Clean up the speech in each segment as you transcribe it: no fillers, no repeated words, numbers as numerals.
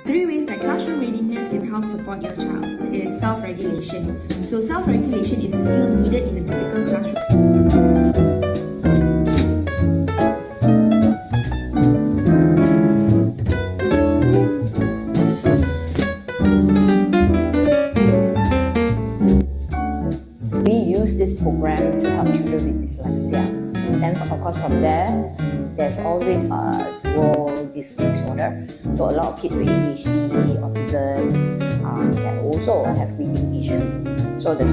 Three ways that classroom readiness can help support your child is self-regulation. So self-regulation is a skill needed in a typical classroom. We use this program to help children with dyslexia. Then, of course, from there's always a dual disorder. So a lot of kids with ADHD, autism, that also have reading issue. So there's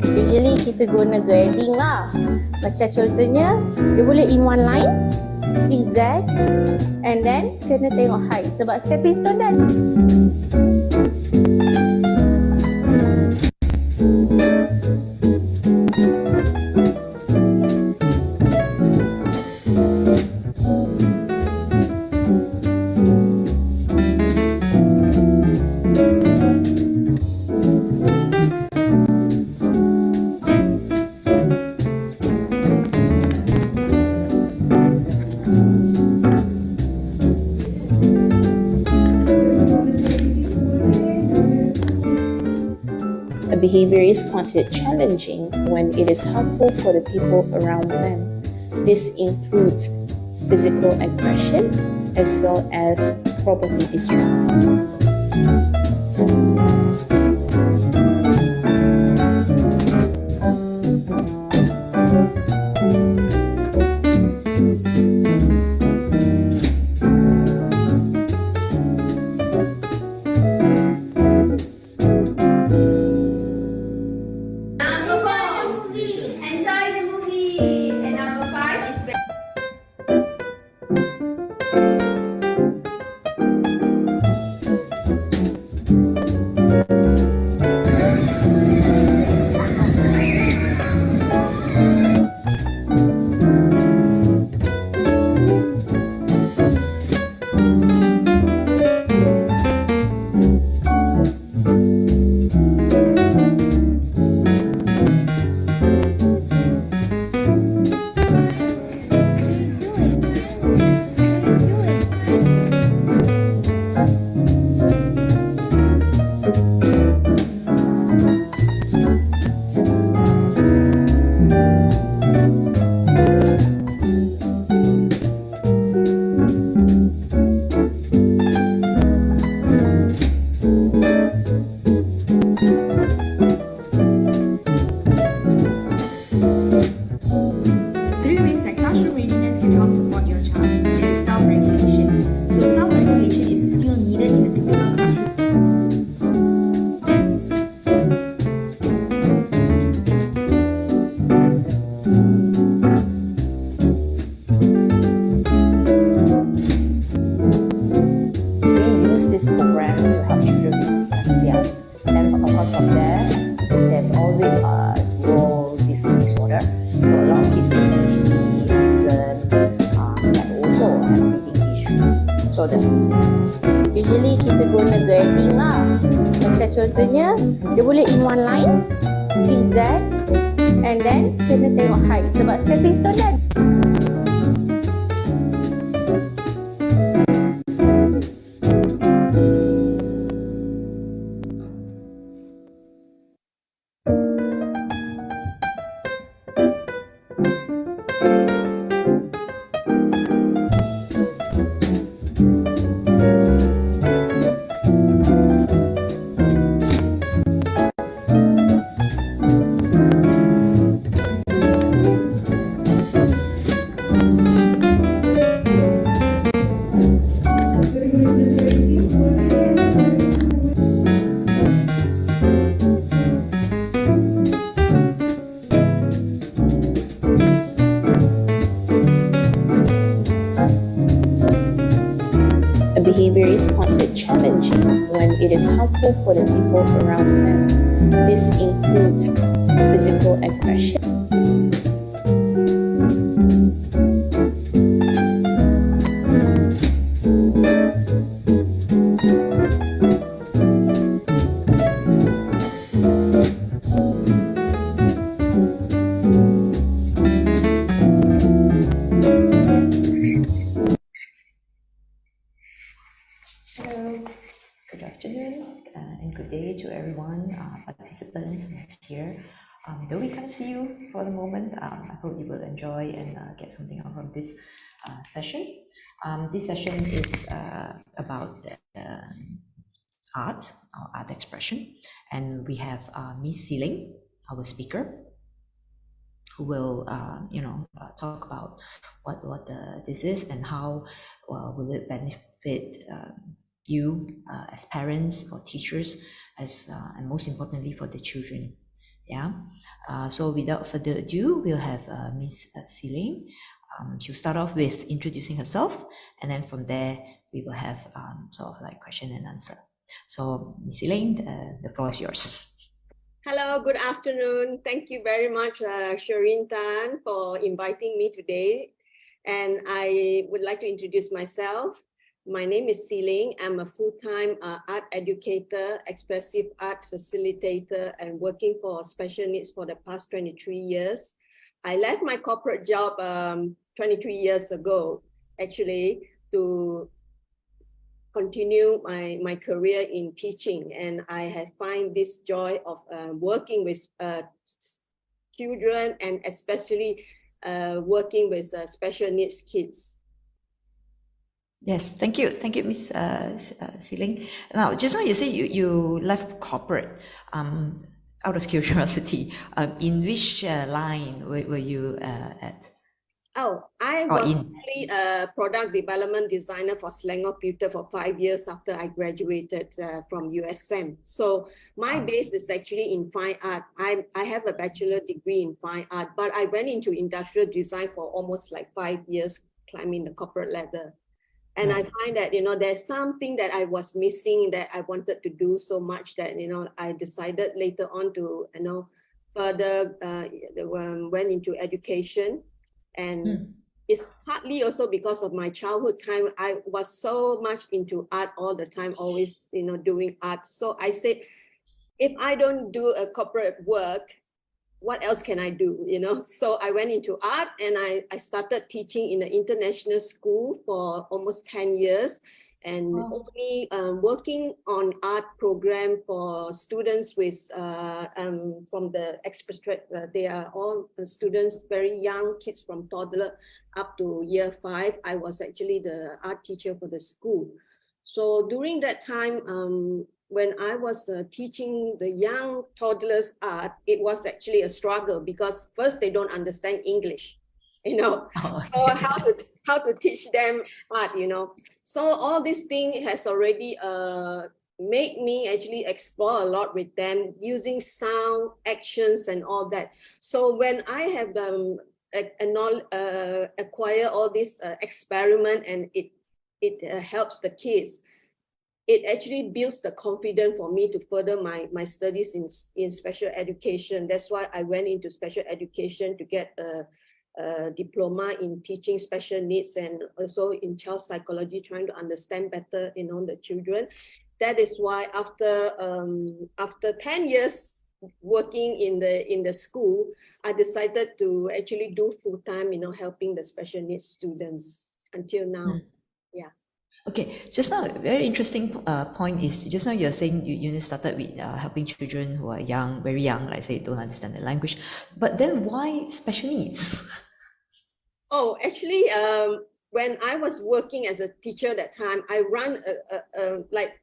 usually kita guna grading lah. Macam contohnya, dia boleh in one line, zigzag, and then kena tengok height sebab stepping stone dan A behavior is considered challenging when it is harmful for the people around them. This includes physical aggression as well as property destruction. Three ways that classroom readiness can help support your child is self-regulation. So self-regulation is a skill needed in a typical classroom. we use this program to help children with dyslexia. Then, of course, from there's always a dual disorder. So a lot of kids with ADHD, autism, that also have reading issue. So there's usually kita guna grading lah. Macam contohnya, dia boleh in one line, zigzag, and then kena tengok height sebab stepping stone dan behavior is considered challenging when it is harmful for the people around them. This includes physical aggression. Hello. Ernest here. Though we can't see you for the moment, I hope you will enjoy and get something out from this session. This session is about art, or art expression, and we have Miss Sealing, our speaker, who will talk about what this is and how will it benefit you as parents or teachers, as and most importantly for the children. Yeah. So without further ado, we'll have Miss Sealing. She'll start off with introducing herself, and then from there we will have sort of like question and answer. So Miss Sealing, the floor is yours. Hello, good afternoon. Thank you very much, Shireen Tan, for inviting me today. And I would like to introduce myself. My name is Sealing. I'm a full-time art educator, expressive art facilitator, and working for special needs for the past 23 years. I left my corporate job 23 years ago, actually, to continue my career in teaching, and I have find this joy of working with children, and especially working with special needs kids. Yes, thank you, Miss Sealing. Now, just now you say you left corporate. Out of curiosity, in which line were you at? Oh, I was actually a product development designer for Selangor Pewter for 5 years after I graduated from USM. So my base is actually in fine art. I have a bachelor degree in fine art, but I went into industrial design for almost like 5 years, climbing the corporate ladder. And I find that, there's something that I was missing that I wanted to do so much that, I decided later on to, further went into education. And it's partly also because of my childhood time. I was so much into art all the time, always, doing art. So I said, if I don't do a corporate work, what else can I do, So I went into art, and I started teaching in an international school for almost 10 years, and only working on art program for students with from the they are all students, very young kids from toddler up to year 5. I was actually the art teacher for the school. So during that time, when I was teaching the young toddlers art, it was actually a struggle, because first they don't understand English, so how to teach them art, So all this thing has already made me actually explore a lot with them using sound, actions, and all that. So when I have acquire all this experiment, and it helps the kids, it actually builds the confidence for me to further my studies in special education. That's why I went into special education to get a diploma in teaching special needs, and also in child psychology, trying to understand better, the children. That is why after 10 years working in the school, I decided to actually do full-time, helping the special needs students until now. Yeah. Okay, just now, very interesting point is, just now you're saying you started with helping children who are young, very young, like say, don't understand the language. But then why special needs? Oh, actually, when I was working as a teacher at that time, I run like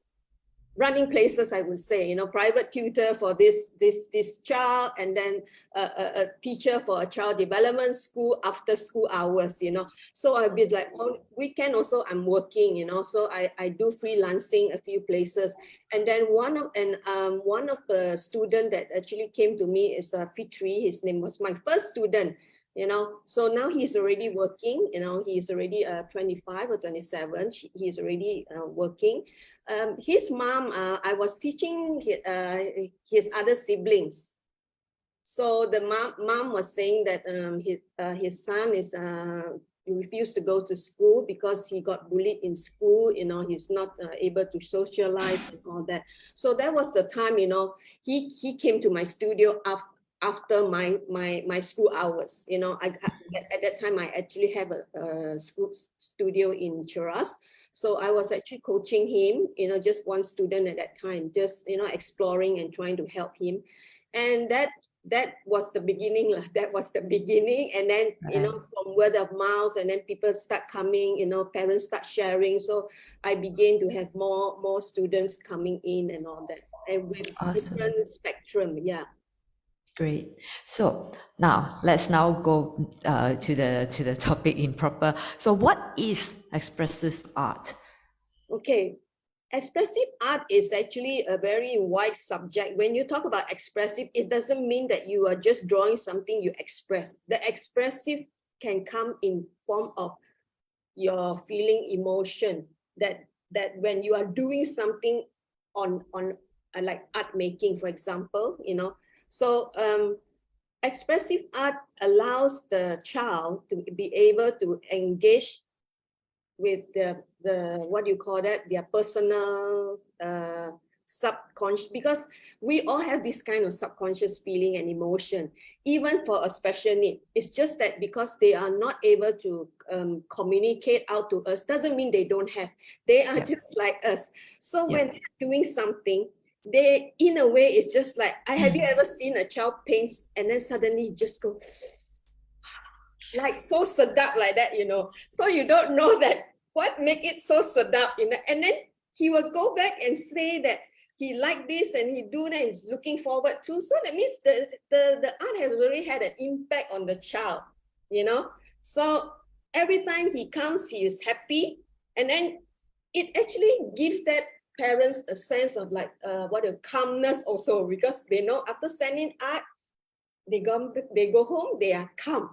running places, I would say, private tutor for this child, and then a teacher for a child development school after school hours, So I'll be like, on weekend also I'm working, So I do freelancing a few places. And then one of the student that actually came to me is Fitri. His name was my first student. So now he's already working, he's already 25 or 27. He's already working. His mom, I was teaching his other siblings. So the mom was saying that his son is refused to go to school because he got bullied in school. He's not able to socialize and all that. So that was the time, he came to my studio after my school hours. At that time I actually have a school studio in Cheras. So I was actually coaching him, just one student at that time, just exploring and trying to help him. And that was the beginning. That was the beginning. And then, from word of mouth, and then people start coming, parents start sharing. So I began to have more students coming in and all that. And with different spectrum, yeah. Great. So let's go to the topic in proper. So what is expressive art? Okay. Expressive art is actually a very wide subject. When you talk about expressive, it doesn't mean that you are just drawing something you express. The expressive can come in form of your feeling, emotion, that when you are doing something on like art making, for example, So expressive art allows the child to be able to engage with the what do you call that, their personal subconscious, because we all have this kind of subconscious feeling and emotion, even for a special need. It's just that because they are not able to communicate out to us, doesn't mean they don't have. They are just like us. So when they're doing something, they, in a way, it's just like, have you ever seen a child paints and then suddenly just go like so sedap like that, So you don't know that what make it so sedap, and then he will go back and say that he liked this and he do that and is looking forward to. So that means the art has already had an impact on the child, So every time he comes, he is happy, and then it actually gives that parents a sense of like what a calmness also, because they know after sending art, they go home, they are calm.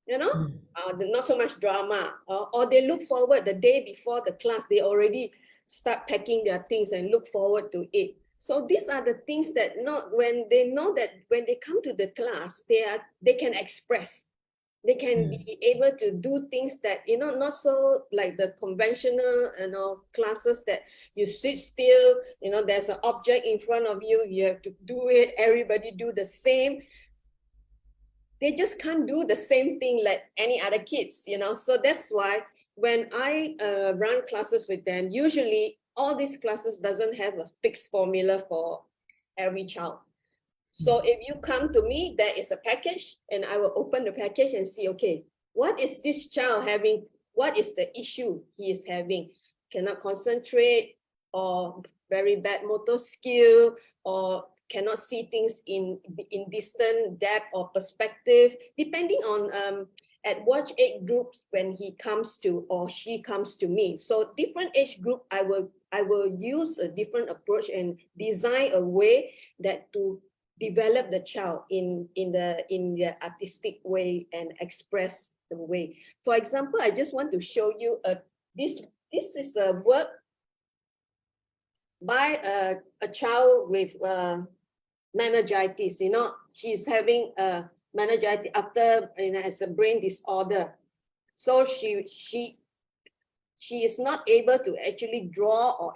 Not so much drama, or they look forward the day before the class, they already start packing their things and look forward to it. So these are the things that when they know that when they come to the class, they can express, they can be able to do things that, not so like the conventional, classes that you sit still, there's an object in front of you, you have to do it, everybody do the same. They just can't do the same thing like any other kids, So that's why when I run classes with them, usually all these classes doesn't have a fixed formula for every child. So if you come to me, there is a package, and I will open the package and see, okay, what is this child having? What is the issue he is having? Cannot concentrate, or very bad motor skill, or cannot see things in distant depth or perspective, depending on at what age groups when he comes to or she comes to me. So different age group, I will use a different approach and design a way that to develop the child in the artistic way and express the way. For example, I just want to show you this is a work by a child with meningitis. She's having a meningitis after, it's a brain disorder. So she is not able to actually draw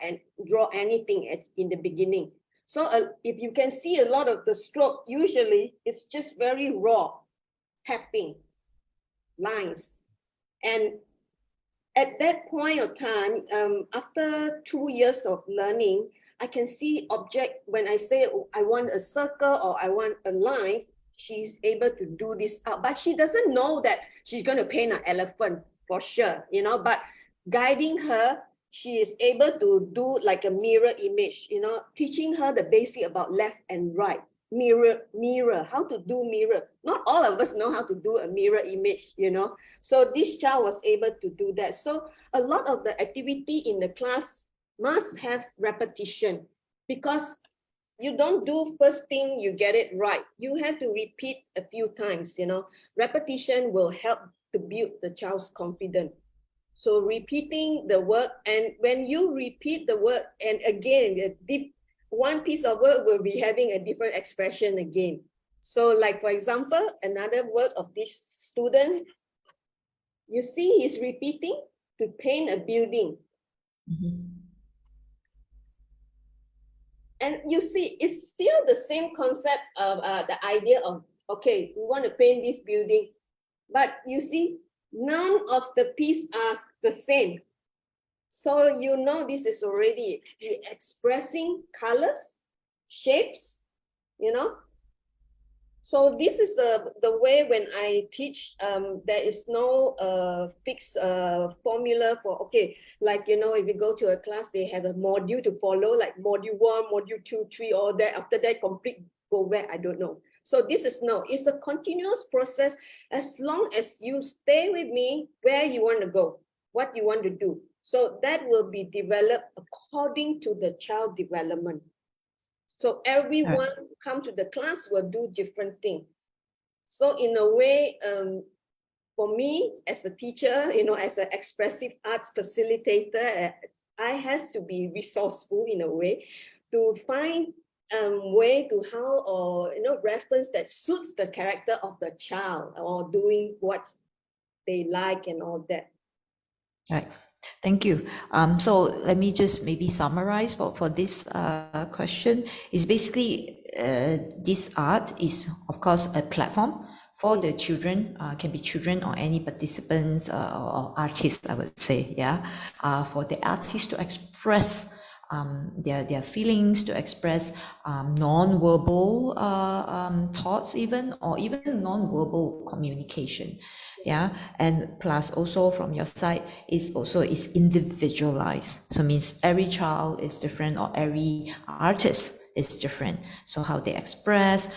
anything in the beginning. So if you can see a lot of the stroke, usually it's just very raw, tapping lines. And at that point of time, after 2 years of learning, I can see object. When I say, I want a circle or I want a line, she's able to do this out. But she doesn't know that she's going to paint an elephant for sure, but guiding her, she is able to do like a mirror image, teaching her the basic about left and right. Mirror, how to do mirror. Not all of us know how to do a mirror image, So this child was able to do that. So a lot of the activity in the class must have repetition, because you don't do first thing, you get it right. You have to repeat a few times, Repetition will help to build the child's confidence. So repeating the work, and when you repeat the work, and again, one piece of work will be having a different expression again. So like, for example, another work of this student, you see he's repeating to paint a building. And you see, it's still the same concept of the idea of, okay, we want to paint this building, but you see, none of the pieces are the same. So this is already expressing colors, shapes, you know. So this is the way when I teach, there is no fixed formula for, okay, like, you know, if you go to a class, they have a module to follow, like module 1, module 2, 3, all that. After that, complete, go where, I don't know. So this is no, it's a continuous process. As long as you stay with me where you want to go, what you want to do. So that will be developed according to the child development. So everyone who come to the class will do different things. So in a way, for me as a teacher, you know, as an expressive arts facilitator, I has to be resourceful in a way to find way to how, or, you know, reference that suits the character of the child or doing what they like and all that. Right. Thank you. So let me just maybe summarize for this question. Is basically this art is of course a platform for the children, can be children or any participants or artists, I would say, yeah, for the artists to express their feelings, to express non-verbal thoughts even, or even non-verbal communication. Yeah, and plus also from your side is individualized. So means every child is different, or every artist is different. So how they express,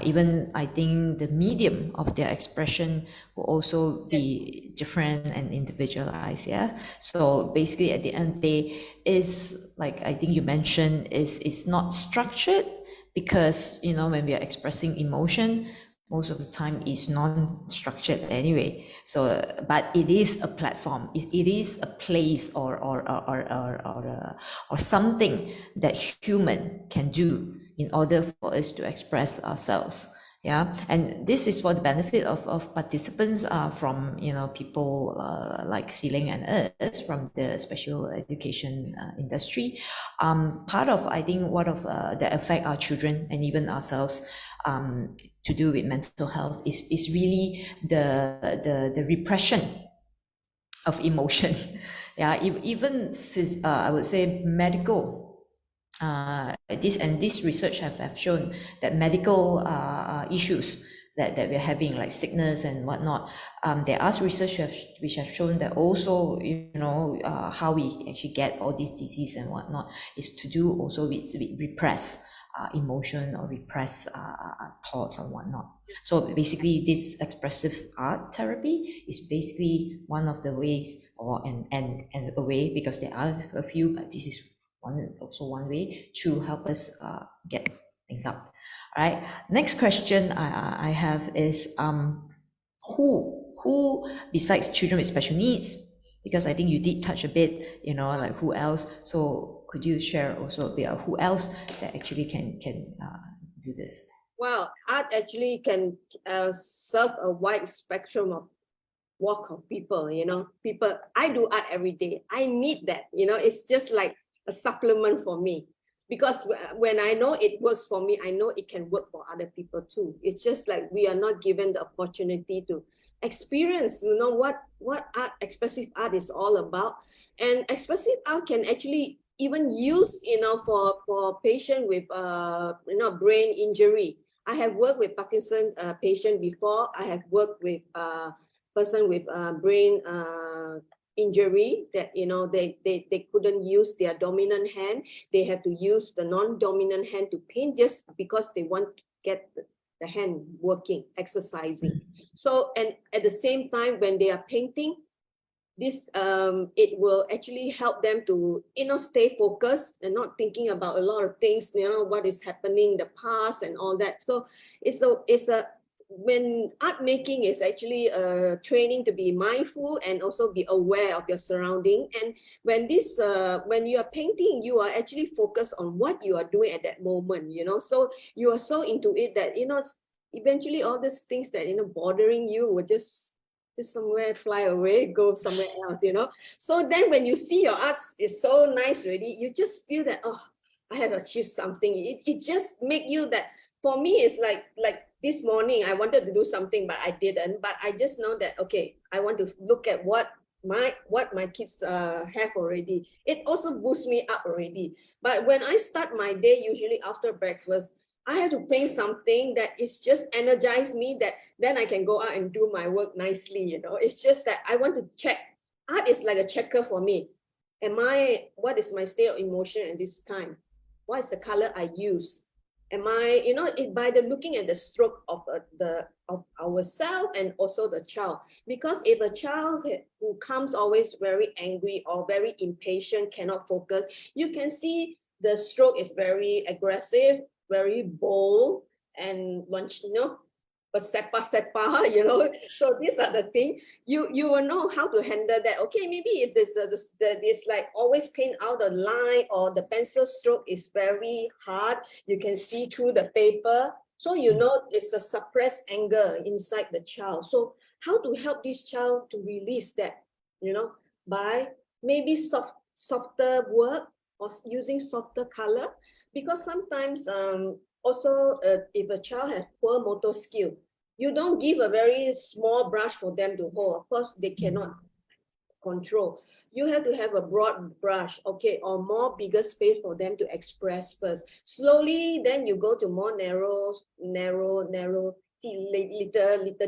even I think the medium of their expression will also be different and individualized. Yeah. So basically at the end of the day is, like I think you mentioned, is not structured, because, you know, when we are expressing emotion, most of the time is non-structured anyway. So, but it is a platform. It is a place or something that human can do in order for us to express ourselves. Yeah, and this is for the benefit of participants from, you know, people like Siling and us from the special education industry. Part of, I think, what of that affect our children and even ourselves to do with mental health is really the repression of emotion. Yeah, even I would say medical. This research have shown that medical issues that we're having, like sickness and whatnot, there are research which have shown that also, you know, how we actually get all these disease and whatnot is to do also with repress emotion or repress thoughts and whatnot. So basically this expressive art therapy is basically one of the ways, or and a way, because there are a few, but this is one way to help us get things up. All right. Next question I have is who besides children with special needs? Because I think you did touch a bit, you know, like who else? So could you share also a bit of who else that actually can do this? Well, art actually can serve a wide spectrum of walk of people, you know. People, I do art every day. I need that, you know. It's just like a supplement for me, because when I know it works for me, I know it can work for other people too. It's just like we are not given the opportunity to experience, you know, what art, expressive art is all about. And expressive art can actually even use, you know, for patient with you know, brain injury. I have worked with Parkinson patient before. I have worked with person with brain injury that, you know, they couldn't use their dominant hand. They have to use the non-dominant hand to paint, just because they want to get the hand working, exercising. So, and at the same time, when they are painting, this it will actually help them to, you know, stay focused and not thinking about a lot of things, you know, what is happening in the past and all that. So it's a when art making is actually a training to be mindful and also be aware of your surrounding. And when this when you are painting, you are actually focused on what you are doing at that moment, you know. So you are so into it that, you know, eventually all these things that, you know, bothering you will just somewhere fly away, go somewhere else, you know. So then when you see your art is so nice already, you just feel that, oh, I have achieved something. It just make you that. For me, it's like this morning, I wanted to do something, but I didn't. But I just know that, okay, I want to look at what my kids have already. It also boosts me up already. But when I start my day, usually after breakfast, I have to paint something that is just energize me, that then I can go out and do my work nicely, you know. It's just that I want to check. Art is like a checker for me. What is my state of emotion at this time? What is the color I use? Am I, you know, by the looking at the stroke of of ourselves and also the child. Because if a child who comes always very angry or very impatient, cannot focus, you can see the stroke is very aggressive, very bold, and once, you know, sepa, you know. So these are the things you will know how to handle that. Okay, maybe if this like always paint out the line, or the pencil stroke is very hard, you can see through the paper. So you know it's a suppressed anger inside the child. So how to help this child to release that, you know, by maybe softer work or using softer color. Because sometimes also if a child has poor motor skill, you don't give a very small brush for them to hold. Of course, they cannot control. You have to have a broad brush, okay, or more bigger space for them to express first. Slowly, then you go to more narrow, little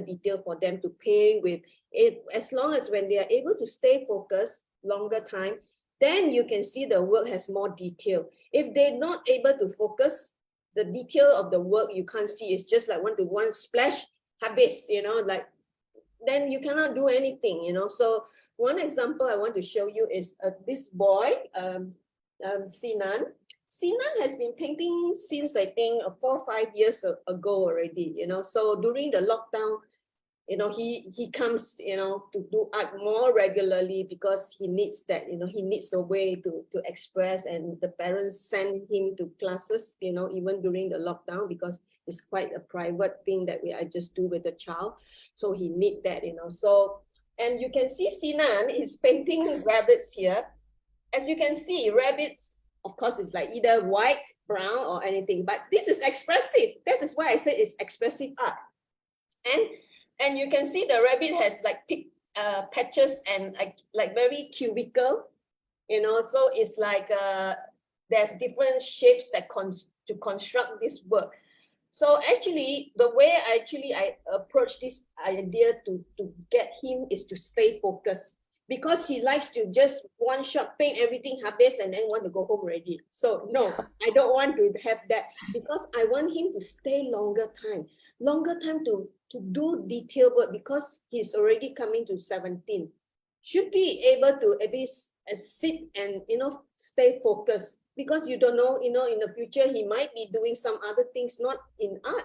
detail for them to paint with. It, as long as when they are able to stay focused longer time, then you can see the work has more detail. If they're not able to focus, the detail of the work you can't see. It's just like one splash, habis, you know, like, then you cannot do anything, you know. So one example I want to show you is this boy, Sinan. Sinan has been painting since I think 4 or 5 years ago already, you know. So during the lockdown, you know, he comes, you know, to do art more regularly because he needs that, you know, he needs a way to express, and the parents send him to classes, you know, even during the lockdown, because it's quite a private thing that I just do with the child. So he need that, you know. So, and you can see Sinan is painting rabbits here. As you can see, rabbits, of course, it's like either white, brown, or anything, but this is expressive. That is why I say it's expressive art. And you can see the rabbit has like patches and like very cubical, you know. So it's like there's different shapes that to construct this work. So actually, the way I approach this idea to get him is to stay focused, because he likes to just one shot paint everything habis and then want to go home already. So no, I don't want to have that, because I want him to stay longer time to do detailed work, because he's already coming to 17. Should be able to at least sit and, you know, stay focused, because you don't know, you know, in the future he might be doing some other things, not in art,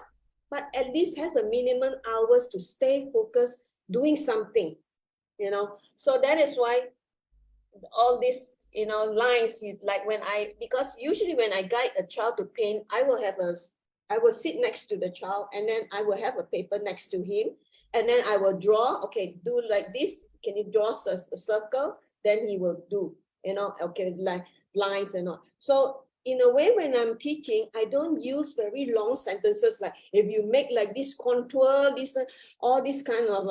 but at least has a minimum hours to stay focused doing something, you know. So that is why all these, you know, lines, like because usually when I guide a child to paint, I will sit next to the child, and then I will have a paper next to him, and then I will draw. Okay, do like this. Can you draw a circle? Then he will do, you know, okay, like lines and all. So in a way, when I'm teaching, I don't use very long sentences. Like if you make like this contour, this all this kind of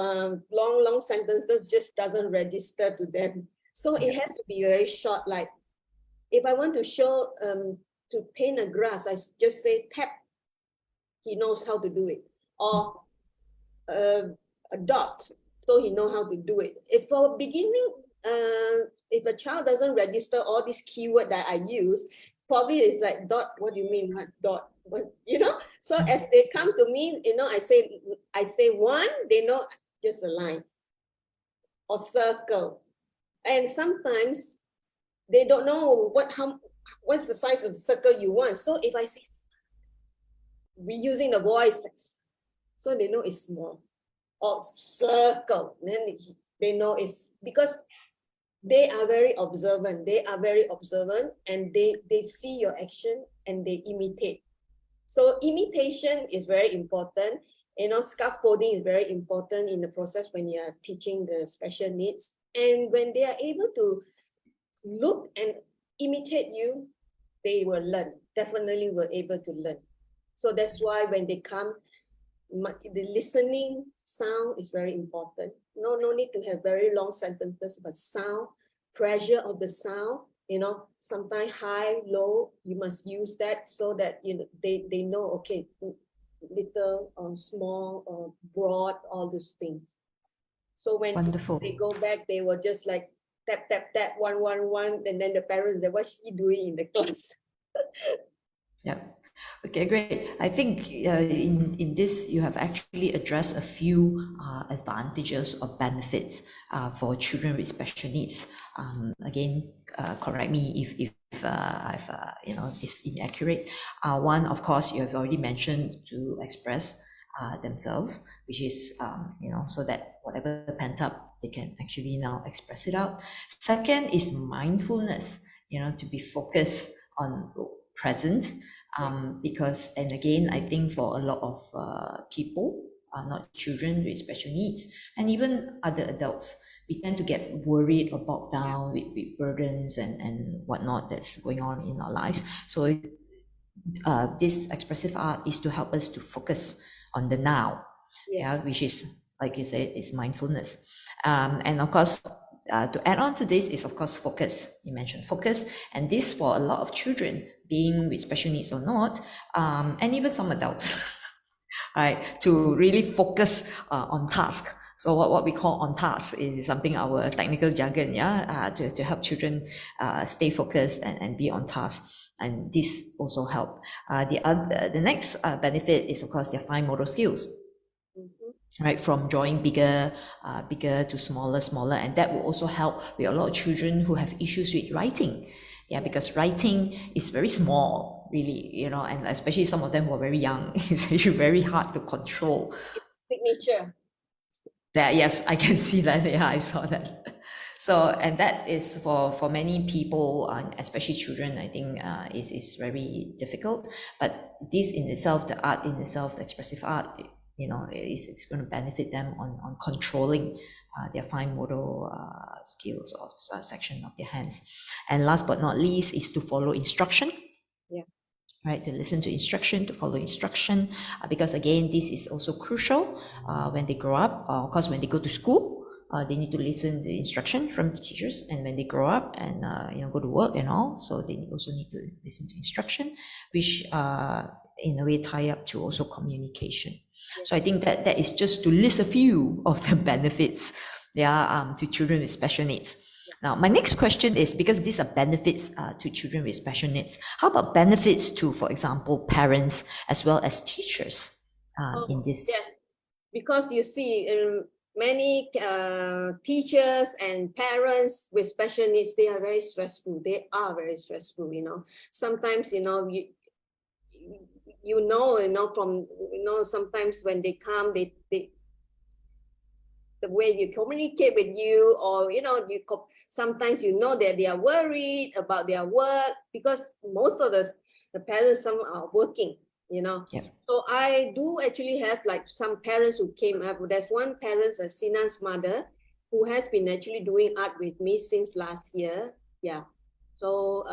long sentences just doesn't register to them. So it has to be very short. Like if I want to show to paint a grass, I just say tap. He knows how to do it. Or a dot, so he knows how to do it. If for beginning, if a child doesn't register all these keywords that I use, probably it's like dot. What do you mean? What dot? What, you know? So as they come to me, you know, I say one, they know just a line or circle, and sometimes they don't know what's the size of the circle you want. So if I say, reusing the voice, so they know it's small, or circle, then they know it's, because they are very observant. And they see your action and they imitate. So imitation is very important. You know, scaffolding is very important in the process when you are teaching the special needs. And when they are able to look and imitate you, they will learn, definitely will able to learn. So that's why when they come, the listening sound is very important. No need to have very long sentences, but sound, pressure of the sound, sometimes high, low, you must use that so that they know, okay, little or small or broad, all those things. So when Wonderful. they go back, they will just like tap, tap, tap, one, one, one, and then the parents, what's she doing in the class? Yeah. Okay, great. I think in this you have actually addressed a few advantages or benefits for children with special needs. Again, correct me if I've is inaccurate. One, of course, you have already mentioned to express themselves, which is so that whatever pent up, they can actually now express it out. Second is mindfulness. To be focused on present. Because, and again, I think for a lot of people, not children with special needs, and even other adults, we tend to get worried or bogged down with burdens and whatnot that's going on in our lives. So this expressive art is to help us to focus on the now, which is, like you said, is mindfulness. And of course, to add on to this is, of course, focus. You mentioned focus, and this for a lot of children, being with special needs or not, and even some adults, right, to really focus on task. So what we call on task is something, our technical jargon, to help children stay focused and be on task. And this also help. The next benefit is, of course, their fine motor skills. Right, from drawing bigger to smaller, and that will also help with a lot of children who have issues with writing. Because writing is very small, really, and especially some of them who are very young, it's actually very hard to control. Signature. That, yes, I can see that. Yeah, I saw that. So, and that is for many people, especially children, I think is very difficult. But this in itself, the art in itself, the expressive art, it's going to benefit them on controlling their fine motor skills or section of their hands. And last but not least is to follow instruction. Right, to listen to instruction, to follow instruction, because again, this is also crucial when they grow up. Of course, when they go to school, they need to listen to instruction from the teachers, and when they grow up and go to work and all, so they also need to listen to instruction, which in a way tie up to also communication. So I think that is just to list a few of the benefits to children with special needs. Now, my next question is, because these are benefits to children with special needs, how about benefits to, for example, parents as well as teachers in this? Yeah, because you see, many teachers and parents with special needs, they are very stressful. They are very stressful, Sometimes, from, sometimes when they come, they the way you communicate with you, or sometimes that they are worried about their work, because most of the parents, some are working, So I do actually have like some parents who came up. There's one parent, Sinan's mother, who has been actually doing art with me since last year. So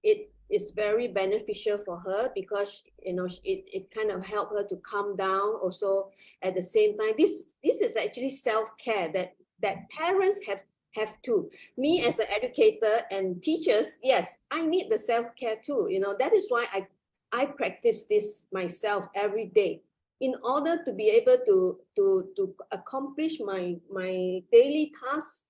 it is very beneficial for her, because it kind of helped her to calm down. Also, at the same time, this is actually self-care that parents have to. Me as an educator and teachers, yes, I need the self-care too. That is why I practice this myself every day, in order to be able to accomplish my daily tasks.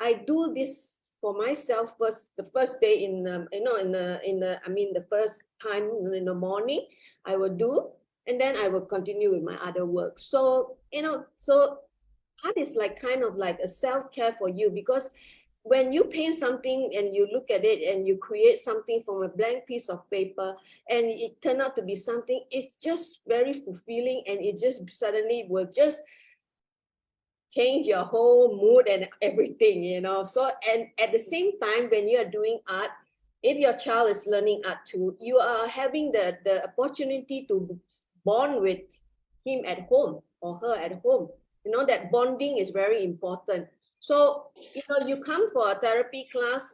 I do this for myself the first day the first time in the morning, I will do, and then I will continue with my other work. So so art is like kind of like a self-care for you, because when you paint something and you look at it and you create something from a blank piece of paper, and it turned out to be something, it's just very fulfilling, and it just suddenly will just change your whole mood and everything, So, and at the same time, when you are doing art, if your child is learning art too, you are having the opportunity to bond with him at home or her at home. That bonding is very important. So, you come for a therapy class,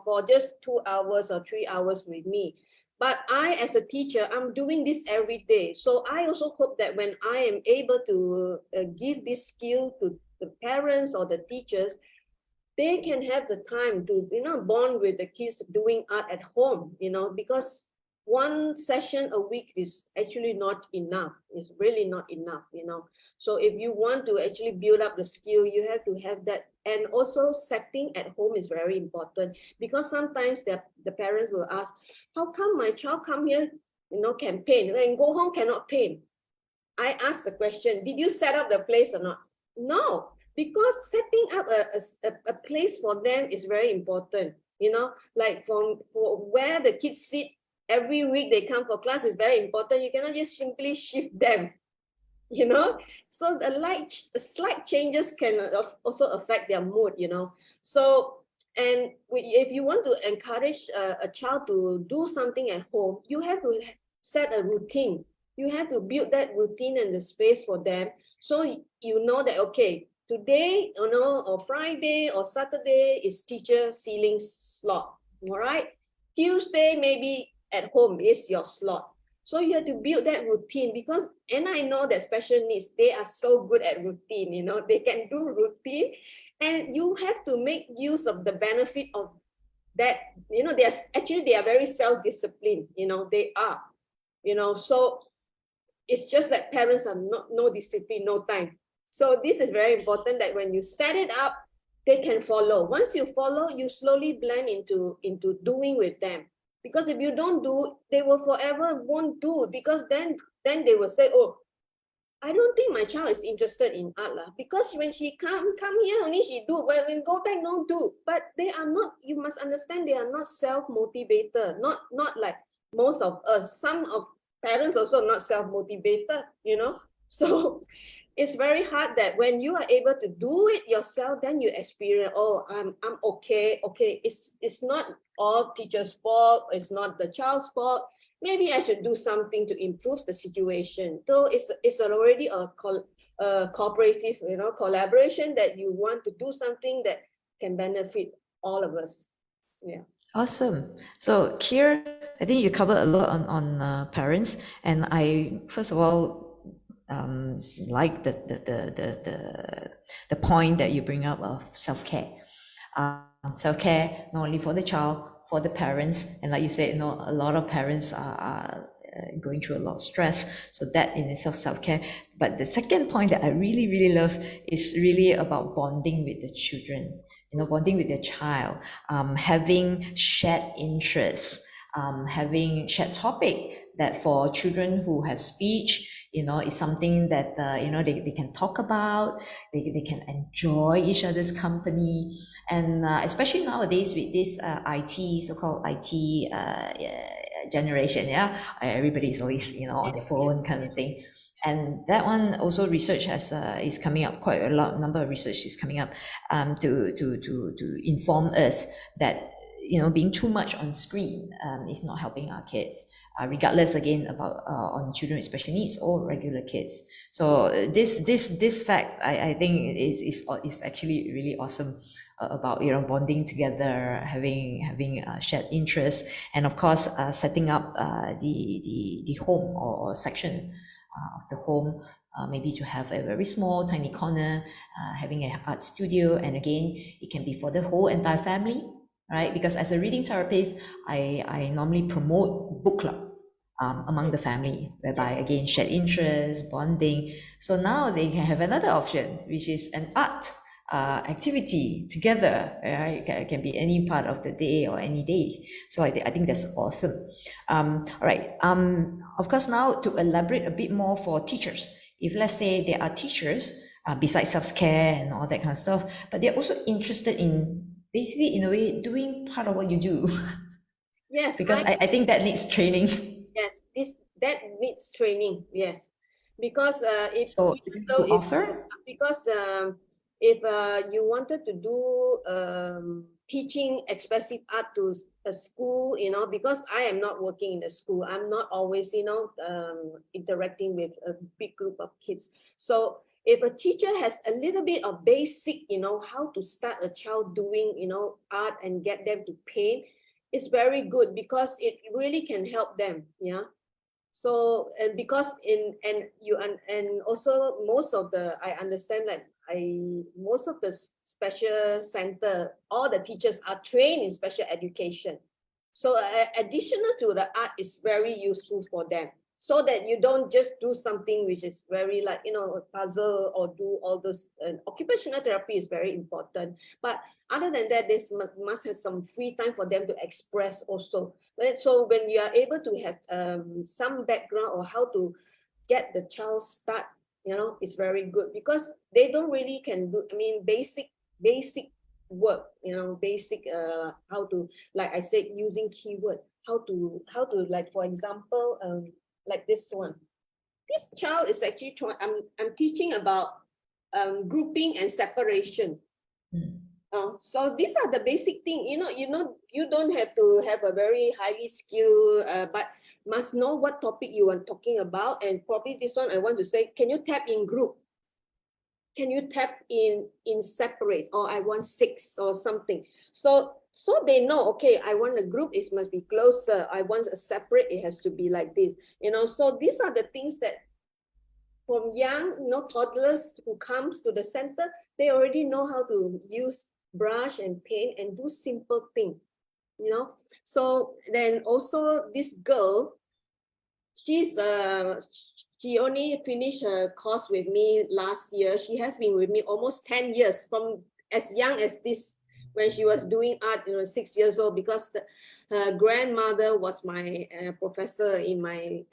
for just 2 hours or 3 hours with me. But I, as a teacher, I'm doing this every day. So I also hope that when I am able to give this skill to the parents or the teachers, they can have the time to, bond with the kids doing art at home, because one session a week is actually not enough. It's really not enough, So if you want to actually build up the skill, you have to have that. And also setting at home is very important, because sometimes the parents will ask, how come my child come here, can paint, and go home cannot paint? I ask the question, did you set up the place or not? No, because setting up a place for them is very important. Like for where the kids sit every week they come for class is very important. You cannot just simply shift them, So the slight changes can also affect their mood, So, and if you want to encourage a child to do something at home, you have to set a routine. You have to build that routine and the space for them. So you know that, okay, today, or Friday or Saturday is teacher ceiling slot, all right? Tuesday, maybe at home is your slot. So you have to build that routine, because, and I know that special needs, they are so good at routine, they can do routine, and you have to make use of the benefit of that, they are very self-disciplined, they are, so it's just that parents are no discipline, no time. So this is very important, that when you set it up, they can follow. Once you follow, you slowly blend into doing with them. Because if you don't do, they will forever won't do, because then they will say, oh, I don't think my child is interested in art lah, because when she come here only she do, but when go back no do. But they are not, you must understand, they are not self-motivated, not like most of us. Some of parents also not self-motivated, So it's very hard that when you are able to do it yourself, then you experience, oh, I'm okay. It's not all teacher's fault, it's not the child's fault. Maybe I should do something to improve the situation. So it's already a cooperative, collaboration, that you want to do something that can benefit all of us. Yeah. Awesome. So here, I think you covered a lot on parents, and I first of all like the point that you bring up of self-care. Self-care not only for the child, for the parents, and like you said, a lot of parents are going through a lot of stress, so that in itself self-care. But the second point that I really, really love is really about bonding with the children, bonding with their child, having shared interests, having shared topic, that for children who have speech, is something that they can talk about, they can enjoy each other's company. And especially nowadays with this IT, so-called IT generation, everybody's always on their phone kind of thing. And that one also, research is coming up, quite a lot number of research is coming up to inform us that being too much on screen is not helping our kids, regardless again about on children with special needs or regular kids. So this fact, I think is actually really awesome, about bonding together, having shared interests, and of course setting up the home or section of the home, maybe to have a very small tiny corner, having an art studio. And again, it can be for the whole entire family, right? Because as a reading therapist, I normally promote book club among the family, whereby again, shared interest, bonding. So now they can have another option, which is an art activity together, right? It can be any part of the day or any day. So I think that's awesome. All right. Of course, now to elaborate a bit more for teachers, if let's say there are teachers, besides self-care and all that kind of stuff, but they're also interested in basically, in a way, doing part of what you do. Yes. Because I think that needs training. Yes, that needs training. Yes, because if you wanted to do teaching expressive art to a school, because I am not working in the school, I'm not always interacting with a big group of kids. So if a teacher has a little bit of basic, how to start a child doing, art and get them to paint, it's very good, because it really can help them. Yeah. So, and because and also most of I understand that most of the special center, all the teachers are trained in special education. So additional to the art is very useful for them, so that you don't just do something which is very like, you know, puzzle or do all those. Occupational therapy is very important, but other than that, they must have some free time for them to express also. So when you are able to have some background or how to get the child start, you know, is very good, because they don't really can do, I mean, basic work, you know, basic how to, like I said, using keyword, how to like, for example, like this one. This child is actually trying, I'm teaching about grouping and separation. So these are the basic thing, you know, you don't have to have a very highly skilled, but must know what topic you are talking about. And probably this one, I want to say, can you tap in group? Can you tap in separate, or I want 6 or something? So they know, okay, I want a group, it must be closer. I want a separate, it has to be like this, you know. So these are the things that from young, you know, toddlers who comes to the center, they already know how to use brush and paint and do simple thing, you know. So then also this girl, she's she only finished her course with me last year. She has been with me almost 10 years, from as young as this, when she was doing art, you know, 6 years old, because her grandmother was my professor in my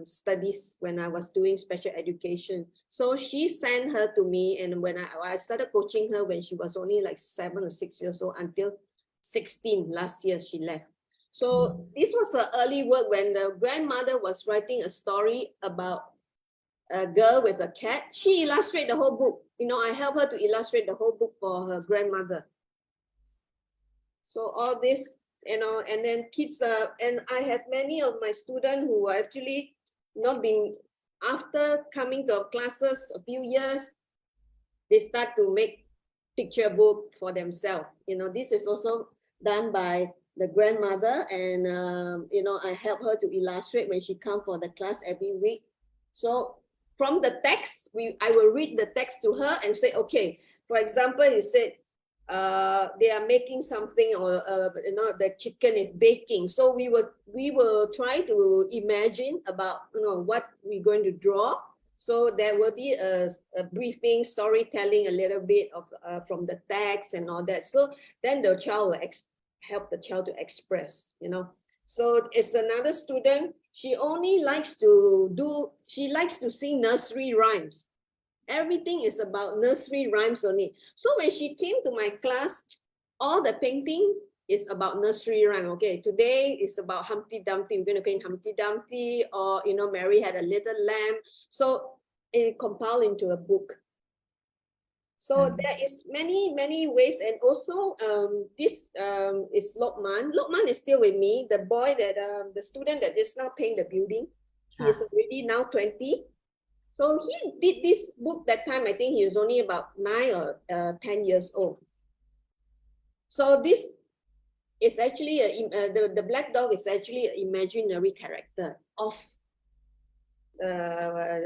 studies when I was doing special education. So she sent her to me, and when I started coaching her when she was only like 7 or 6 years old, until 16 last year she left. So this was an early work when the grandmother was writing a story about a girl with a cat. She illustrated the whole book. You know, I helped her to illustrate the whole book for her grandmother. So all this, you know, and then kids, and I have many of my students who are actually not being, after coming to our classes a few years, they start to make picture book for themselves. You know, this is also done by the grandmother, and you know, I help her to illustrate when she comes for the class every week. So from the text, I will read the text to her and say, okay, for example, you said they are making something, or you know, the chicken is baking. So we will try to imagine about, you know, what we're going to draw. So there will be a briefing, storytelling a little bit of from the text and all that. So then the child will help the child to express, you know. So it's another student, she only likes to sing nursery rhymes. Everything is about nursery rhymes only. So when she came to my class, all the painting is about nursery rhyme. Okay, today is about Humpty Dumpty. We're going to paint Humpty Dumpty, or, you know, Mary had a little lamb. So it compiled into a book. So there is many ways. And also this is Lokman. Lokman is still with me. The boy that the student that just now paint the building. He is already now 20. So he did this book that time. I think he was only about 9 or 10 years old. So this is actually the black dog is actually an imaginary character of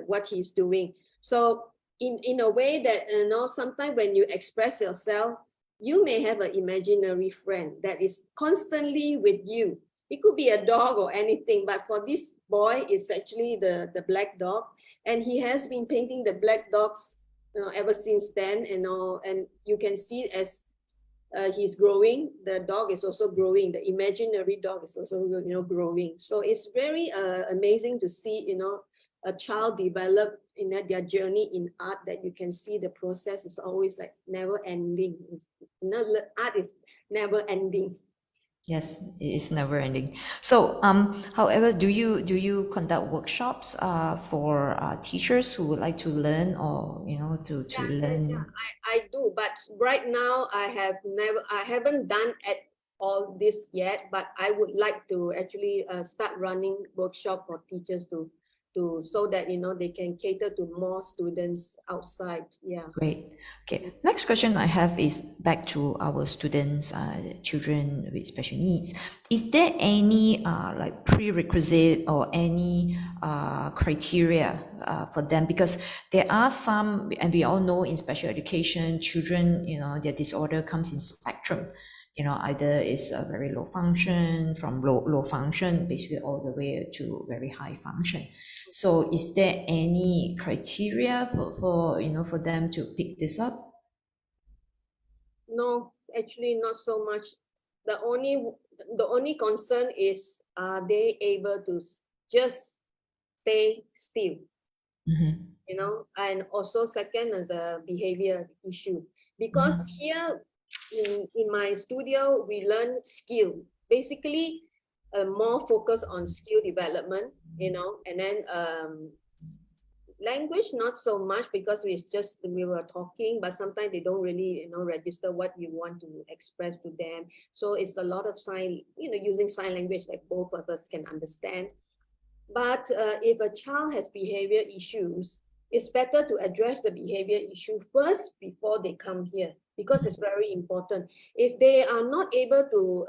what he's doing. So in a way that, you know, sometimes when you express yourself, you may have an imaginary friend that is constantly with you. It could be a dog or anything, but for this boy, it's actually the black dog, and he has been painting the black dogs, you know, ever since then. And you can see as he's growing, the dog is also growing. The imaginary dog is also, you know, growing. So it's very amazing to see, you know, a child develop in their journey in art, that you can see the process is always like never ending. You know, art is never ending. Yes, it's never ending. So, however, do you conduct workshops for teachers who would like to learn, or, you know, to learn? Yeah, I do, but right now I haven't done at all this yet, but I would like to actually start running workshop for teachers to so that they can cater to more students outside. Yeah. Great. Okay. Next question I have is back to our students, children with special needs. Is there any like prerequisite or any criteria for them? Because there are some, and we all know in special education, children, their disorder comes in spectrum. Either it's a very low function, from low function, basically all the way to very high function. So is there any criteria for them to pick this up? No, actually not so much. The only concern is, are they able to just stay still? And also second is the behavior issue. Because here in my studio, we learn skill. Basically, more focus on skill development, and then language not so much, because we were talking, but sometimes they don't really register what you want to express to them. So it's a lot of sign, using sign language that both of us can understand. But if a child has behavior issues, it's better to address the behavior issue first before they come here, because it's very important. If they are not able to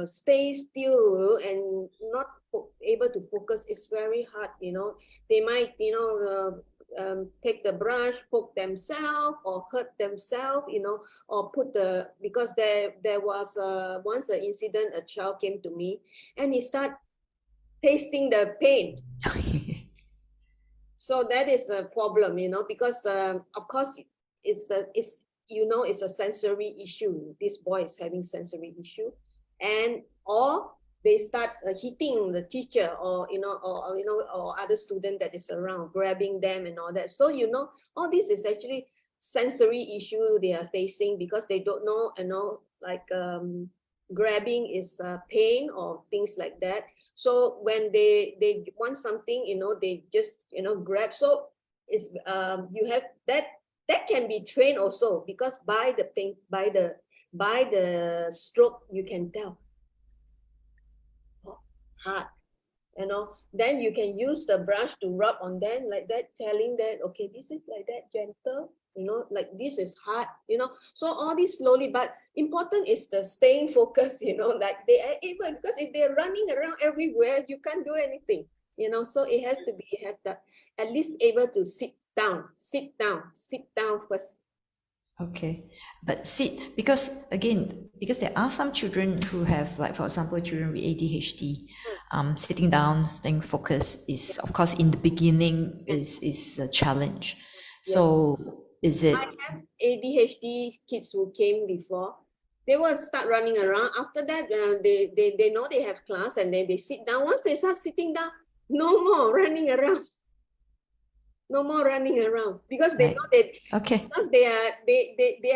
stay still and not able to focus, it's very hard. They might take the brush, poke themselves or hurt themselves, or because there was once an incident, a child came to me and he started tasting the pain. So that is a problem, because of course it's a sensory issue. This boy is having sensory issue, or they start hitting the teacher, or or other student that is around, grabbing them and all that. So all this is actually sensory issue they are facing, because they don't know, like grabbing is pain or things like that. So when they want something, they just grab. So it's you have that can be trained also, because by the pain, by the stroke, you can tell hard. Then you can use the brush to rub on them like that, telling that, okay, this is like that, gentle, like this is hard, so all this slowly. But important is the staying focused, like they are able, because if they're running around everywhere, you can't do anything, so it has to be, at least able to sit down first. Okay, but because there are some children who have, like, for example, children with ADHD, sitting down, staying focused is, of course, in the beginning is a challenge. So is it? I have ADHD kids who came before. They will start running around. After that, they know they have class, and then they sit down. Once they start sitting down, no more running around. No more running around, because they know that. Okay. Because they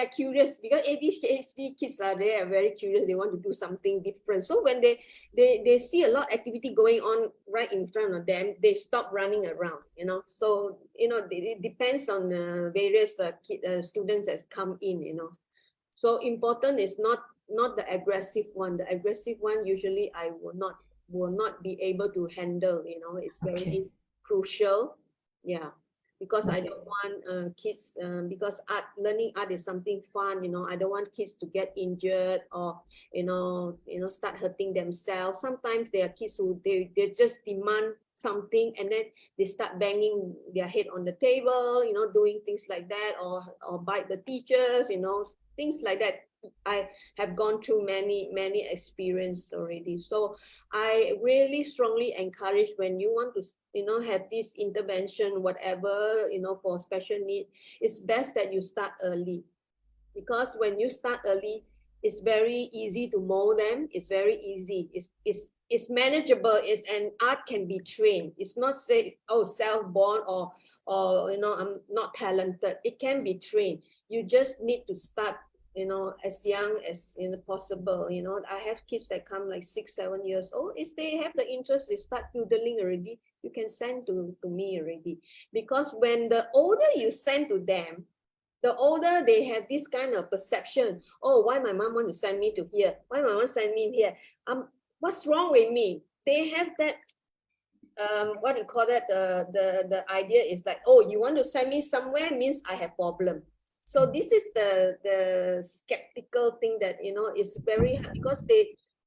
are curious, because ADHD kids are very curious. They want to do something different. So when they see a lot of activity going on right in front of them, they stop running around. So it depends on various students that come in. So important is not the aggressive one. The aggressive one usually I will not be able to handle. It's very crucial. Yeah. Because I don't want kids, because learning art is something fun, I don't want kids to get injured or, start hurting themselves. Sometimes there are kids who they just demand something, and then they start banging their head on the table, doing things like that, or bite the teachers, things like that. I have gone through many experiences already. So I really strongly encourage, when you want to have this intervention, whatever, for special need, it's best that you start early, because when you start early, it's very easy to mold them. It's very easy. It's manageable. And art can be trained. It's not say, oh, self-born or I'm not talented. It can be trained. You just need to start as young as possible. I have kids that come like 6-7 years old. If they have the interest, they start doodling already, you can send to me already. Because when the older you send to them, the older they have this kind of perception. Oh, why my mom want to send me to here? Why my mom send me here? What's wrong with me? They have that what do you call that? The idea is like, oh, you want to send me somewhere means I have problem. So this is the skeptical thing that, you know, is very hard because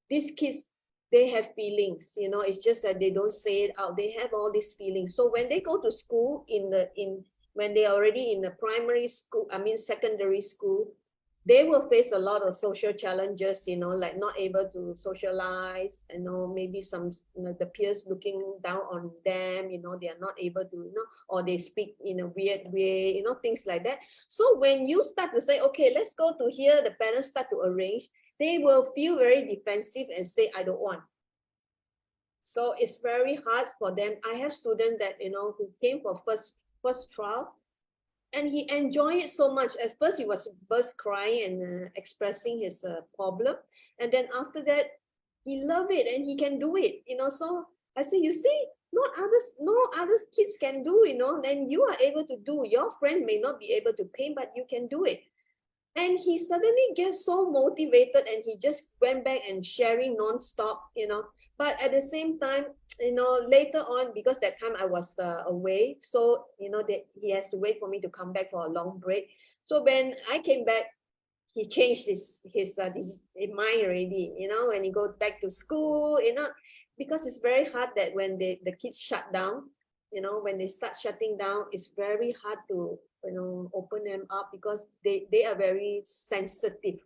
these kids, they have feelings, you know, it's just that they don't say it out. They have all these feelings. So when they go to school when they're already in the primary school, I mean secondary school, they will face a lot of social challenges, you know, like not able to socialize, you know, maybe some, you know, the peers looking down on them, you know, they are not able to, you know, or they speak in a weird way, you know, things like that. So when you start to say, okay, let's go to here, the parents start to arrange, they will feel very defensive and say, I don't want. So it's very hard for them. I have students that, you know, who came for first trial, and he enjoyed it so much. At first, he was burst crying and expressing his problem, and then after that, he loved it and he can do it. You know, so I say, you see, no other kids can do. You know, then you are able to do. Your friend may not be able to paint, but you can do it. And he suddenly gets so motivated, and he just went back and sharing non-stop. You know, but at the same time, you know, later on, because that time I was away, so, you know, that he has to wait for me to come back for a long break. So when I came back, he changed his mind already, you know, when he goes back to school, you know, because it's very hard that when the kids shut down, you know, when they start shutting down, it's very hard to, you know, open them up, because they are very sensitive,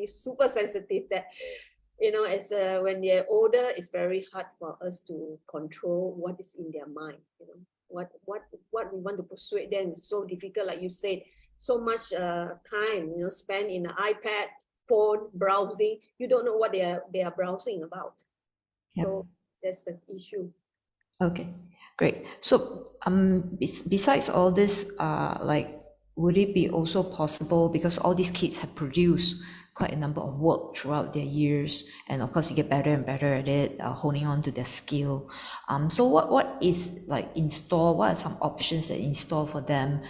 super sensitive, that, you know, as when they're older, it's very hard for us to control what is in their mind. You know, what we want to persuade them is so difficult. Like you said, so much time, you know, spent in an iPad, phone, browsing. You don't know what they are browsing about. Yep. So that's the issue. Okay, great. So besides all this, like, would it be also possible, because all these kids have produced quite a number of work throughout their years, and of course they get better and better at it, holding on to their skill. So what is like in store? What are some options that in store for them,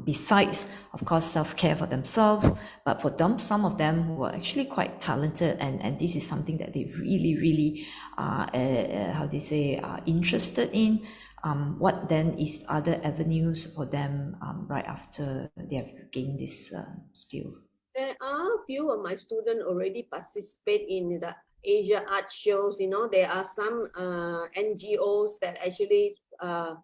besides, of course, self-care for themselves, but for them, some of them who are actually quite talented, and this is something that they really how they say, are interested in. What then is other avenues for them right after they have gained this skills? There are a few of my students already participate in the Asia art shows. You know, there are some NGOs that actually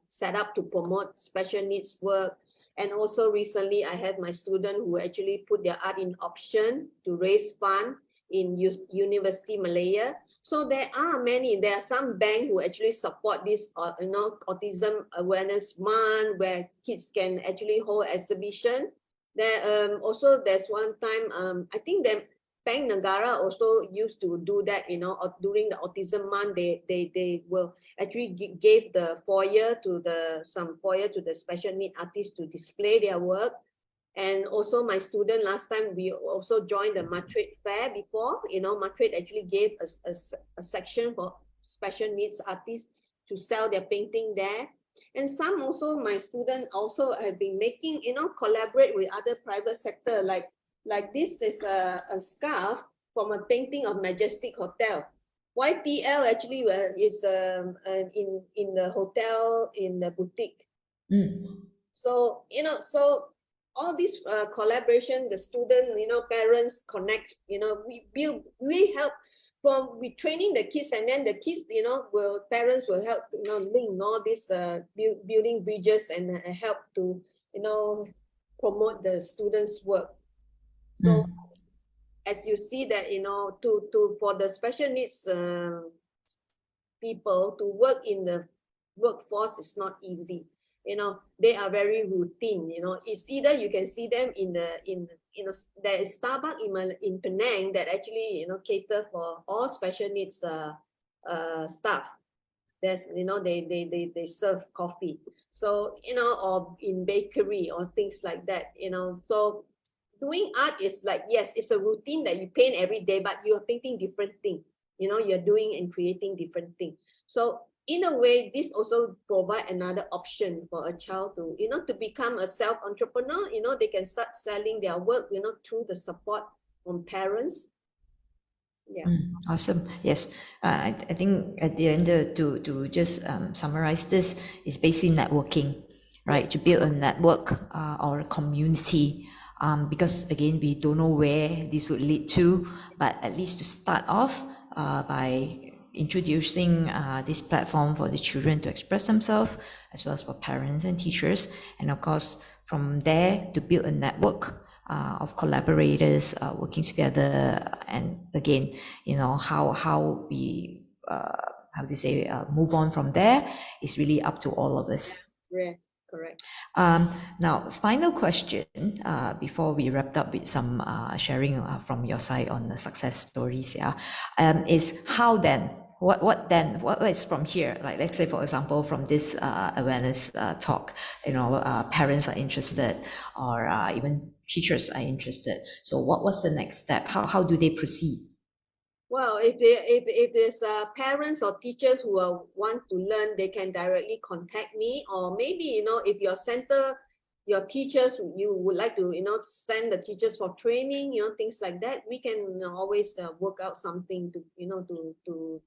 set up to promote special needs work. And also recently, I had my student who actually put their art in auction to raise fund in University Malaya. So there are many. There are some banks who actually support this, you know, Autism Awareness Month, where kids can actually hold exhibition. There also there's one time I think that Bank Negara also used to do that, you know, during the Autism Month. They will actually gave the foyer to some foyer to the special need artists to display their work. And also my student last time, we also joined the Madrid Fair before. You know, Madrid actually gave a section for special needs artists to sell their painting there. And some also, my students also have been making, you know, collaborate with other private sector, like this is a scarf from a painting of Majestic Hotel. YTL actually is in the hotel, in the boutique. So, you know, so all this collaboration, the student, you know, parents connect, you know, we help from we training the kids, and then the kids, you know, parents will help, you know, link all these building bridges and help to, you know, promote the students' work. So as you see that, you know, for the special needs people to work in the workforce is not easy. You know, they are very routine. You know, it's either you can see them in you know, there is Starbucks in Penang that actually, you know, cater for all special needs staff. There's, you know, they serve coffee. So, you know, or in bakery or things like that, you know. So doing art is like, yes, it's a routine that you paint every day, but you're painting different things. You know, you're doing and creating different things. So in a way, this also provide another option for a child to, you know, to become a self-entrepreneur. You know, they can start selling their work, you know, through the support from parents. Yeah. Awesome. Yes. I think at the end, to just summarize this, is basically networking, right? Yes. To build a network or a community. Because again, we don't know where this would lead to, but at least to start off by introducing this platform for the children to express themselves, as well as for parents and teachers. And of course, from there, to build a network of collaborators working together, and again, how we how to say move on from there is really up to all of us. Yes, correct. Now, final question before we wrapped up with some sharing from your side on the success stories. Yeah, is how then? What then? What is from here? Like, let's say, for example, from this awareness talk, parents are interested, or even teachers are interested. So, what's the next step? How do they proceed? Well, if there's parents or teachers who want to learn, they can directly contact me, or maybe if your center, your teachers, you would like to send the teachers for training, things like that. We can always work out something to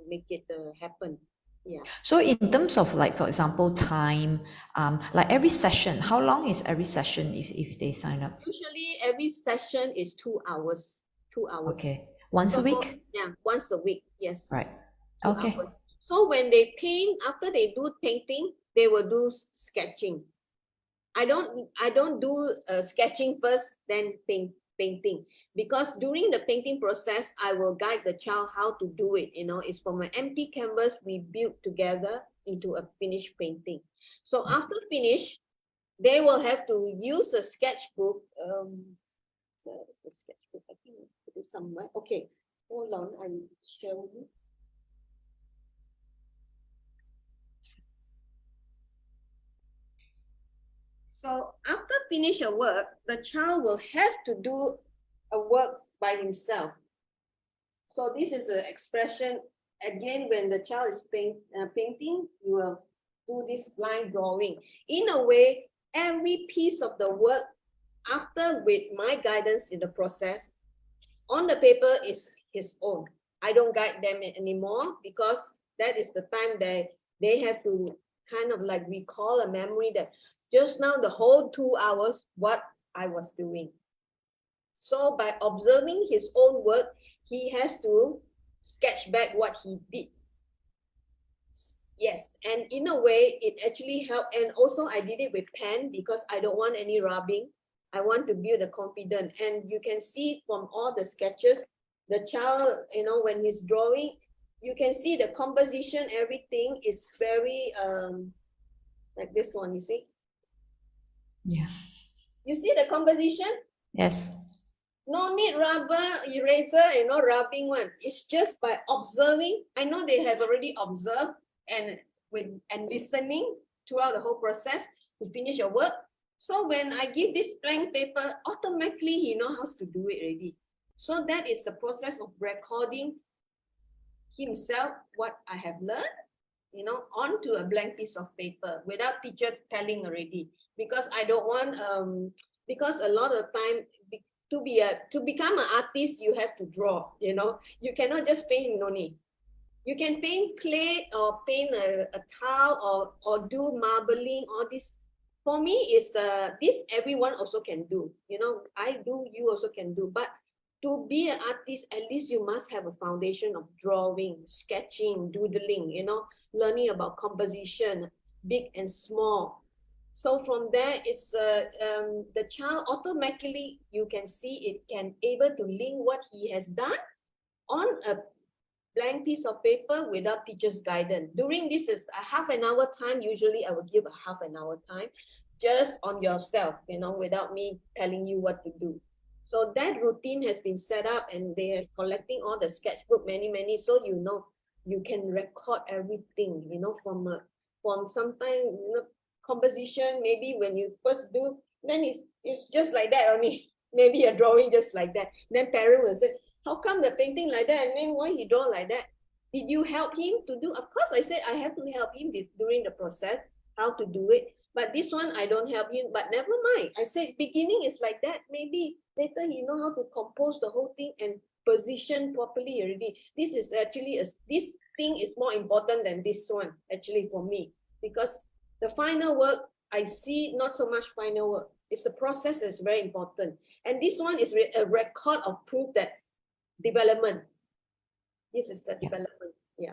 make it happen. Yeah. So in terms of, like, for example, time, like every session, how long is every session if they sign up? Usually every session is 2 hours. 2 hours. Okay. Once a week? Yeah, once a week. Yes. Right. 2 Okay. hours. So when they paint, after they do painting, they will do sketching. I don't do sketching first, then painting, because during the painting process, I will guide the child how to do it. It's from an empty canvas we build together into a finished painting. So after finish, they will have to use a sketchbook. Where is the sketchbook? I think I put it somewhere. Okay, hold on, I'll show you. So after finish a work, the child will have to do a work by himself. So this is an expression. Again, when the child is painting, you will do this line drawing. In a way, every piece of the work, after with my guidance in the process, on the paper is his own. I don't guide them anymore, because that is the time that they have to kind of like recall a memory that just now the whole 2 hours what I was doing. So by observing his own work, he has to sketch back what he did. Yes, and in a way, it actually helped. And also I did it with pen, because I don't want any rubbing. I want to build a confidence. And you can see from all the sketches, the child, when he's drawing, you can see the composition, everything is very, like this one, you see? Yeah. You see the composition? Yes. No need rubber, eraser, rubbing one. It's just by observing. I know they have already observed and listening throughout the whole process to finish your work. So when I give this blank paper, automatically he knows how to do it already. So that is the process of recording himself, what I have learned, onto a blank piece of paper without teacher telling already. Because I don't want, because a lot of time, to become an artist, you have to draw. You cannot just paint. No need. You can paint clay or paint a tile or do marbling. All this, for me, is this everyone also can do. I do, you also can do. But to be an artist, at least you must have a foundation of drawing, sketching, doodling. Learning about composition, big and small. So from there, it's the child automatically, you can see it can able to link what he has done on a blank piece of paper without teacher's guidance. During this is a half an hour time. Usually I will give a half an hour time just on yourself, without me telling you what to do. So that routine has been set up, and they are collecting all the sketchbook, many, so you can record everything, from sometimes, composition, maybe when you first do, then it's just like that only. Maybe a drawing just like that. Then parent will say, how come the painting like that? And then why he draw like that? Did you help him to do? Of course, I said I have to help him during the process, how to do it. But this one, I don't help him, but never mind. I said beginning is like that. Maybe later he know how to compose the whole thing and positioned properly already. This is actually this thing is more important than this one actually for me, because the final work I see not so much final work. It's the process that's very important, and this one is a record of proof that development. This is the development. Yeah.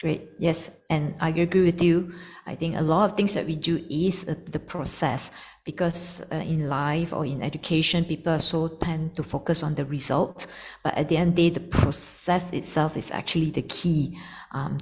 Great. Yes. And I agree with you. I think a lot of things that we do is the process, because in life or in education, people tend to focus on the result. But at the end of the day, the process itself is actually the key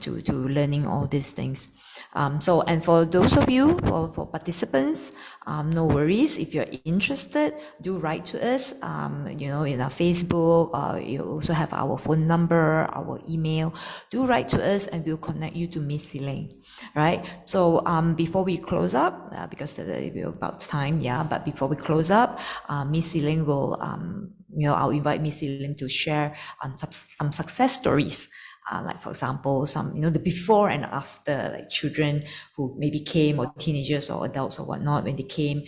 to learning all these things. And for those of you, for participants, no worries. If you're interested, do write to us, in our Facebook. You also have our phone number, our email. Do write to us and we'll connect you to Miss Elaine, right? So before we close up, because we're about time, but before we close up, Miss Elaine will, I'll invite Miss Elaine to share some success stories. Like for example, some, the before and after, like children who maybe came, or teenagers or adults or whatnot, when they came,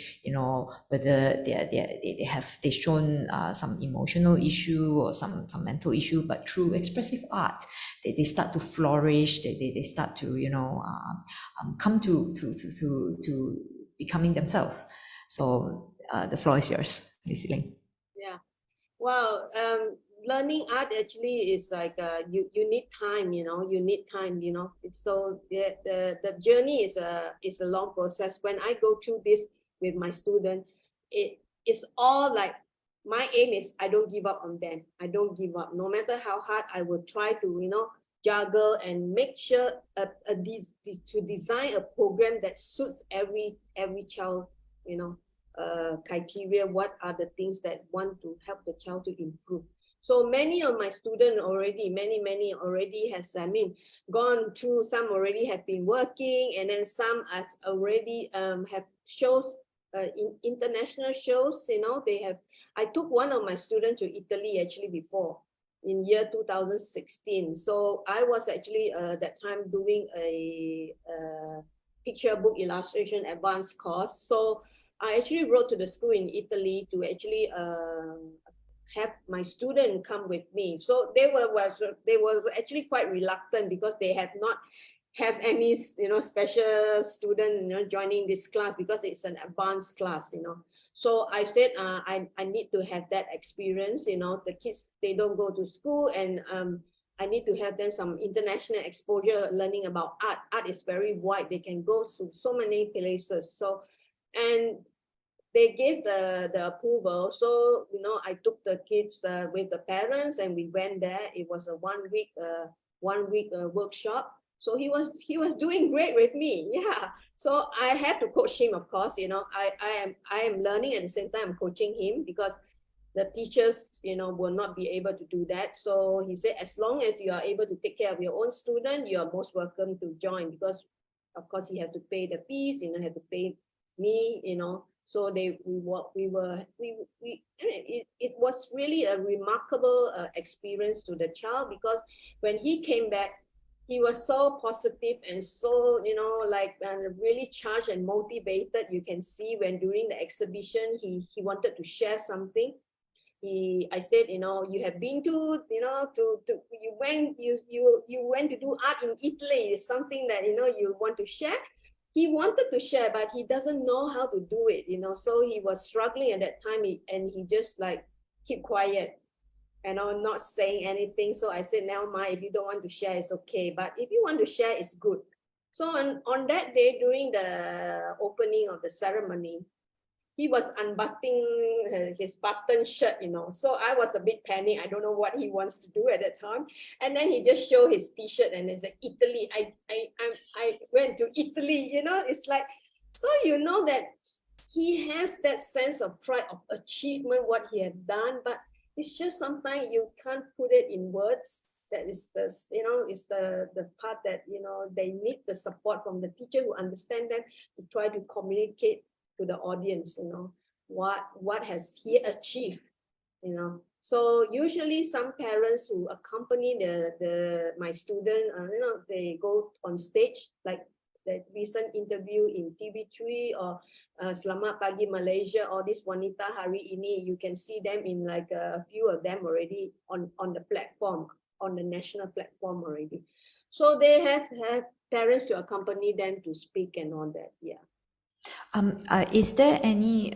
whether they've shown some emotional issue or some mental issue, but through expressive art, they start to flourish, they start to, come to becoming themselves. So the floor is yours, Miss Elaine. Yeah. Well, learning art actually is like you need time, you need time, so the journey is a long process. When I go through this with my student, it's all like, my aim is I don't give up on them. I don't give up, no matter how hard. I will try to juggle and make sure to design a program that suits every child, criteria. What are the things that want to help the child to improve? So many of my students already, many already has, gone through. Some already have been working, and then some have already have shows, in international shows. They have. I took one of my students to Italy actually before, in year 2016. So I was actually that time doing a picture book illustration advanced course. So I actually wrote to the school in Italy to actually have my student come with me. So they were actually quite reluctant, because they have not have any special student joining this class, because it's an advanced class. So I said I need to have that experience. The kids, they don't go to school, and I need to have them some international exposure, learning about art. Art is very wide. They can go to so many places. So, and they gave the approval. So, I took the kids with the parents, and we went there. It was a 1 week workshop. So he was doing great with me. Yeah. So I had to coach him, of course. I am learning, at the same time I'm coaching him, because the teachers, will not be able to do that. So he said, as long as you are able to take care of your own student, you are most welcome to join, because of course you have to pay the fees, have to pay me, So it was really a remarkable experience to the child, because when he came back, he was so positive and so, really charged and motivated. You can see when during the exhibition, he wanted to share something. I said, you have been to, you went to do art in Italy. It's something that, you want to share. He wanted to share, but he doesn't know how to do it, so he was struggling at that time, and he just keep quiet, not saying anything. So I said, never mind, if you don't want to share, it's okay. But if you want to share, it's good. So on that day, during the opening of the ceremony, he was unbuttoning his button shirt, So I was a bit panicked. I don't know what he wants to do at that time. And then he just showed his T-shirt and he said, Italy. I went to Italy, It's like, so that he has that sense of pride, of achievement, what he had done. But it's just sometimes you can't put it in words. That is is the part that, they need the support from the teacher who understand them, to try to communicate to the audience, what has he achieved, So usually some parents who accompany my student, they go on stage, like that recent interview in TV3 or Selamat Pagi Malaysia or this Wanita Hari Ini, you can see them in like a few of them already on the platform, on the national platform already. So they have parents to accompany them to speak and all that. Yeah. Is there any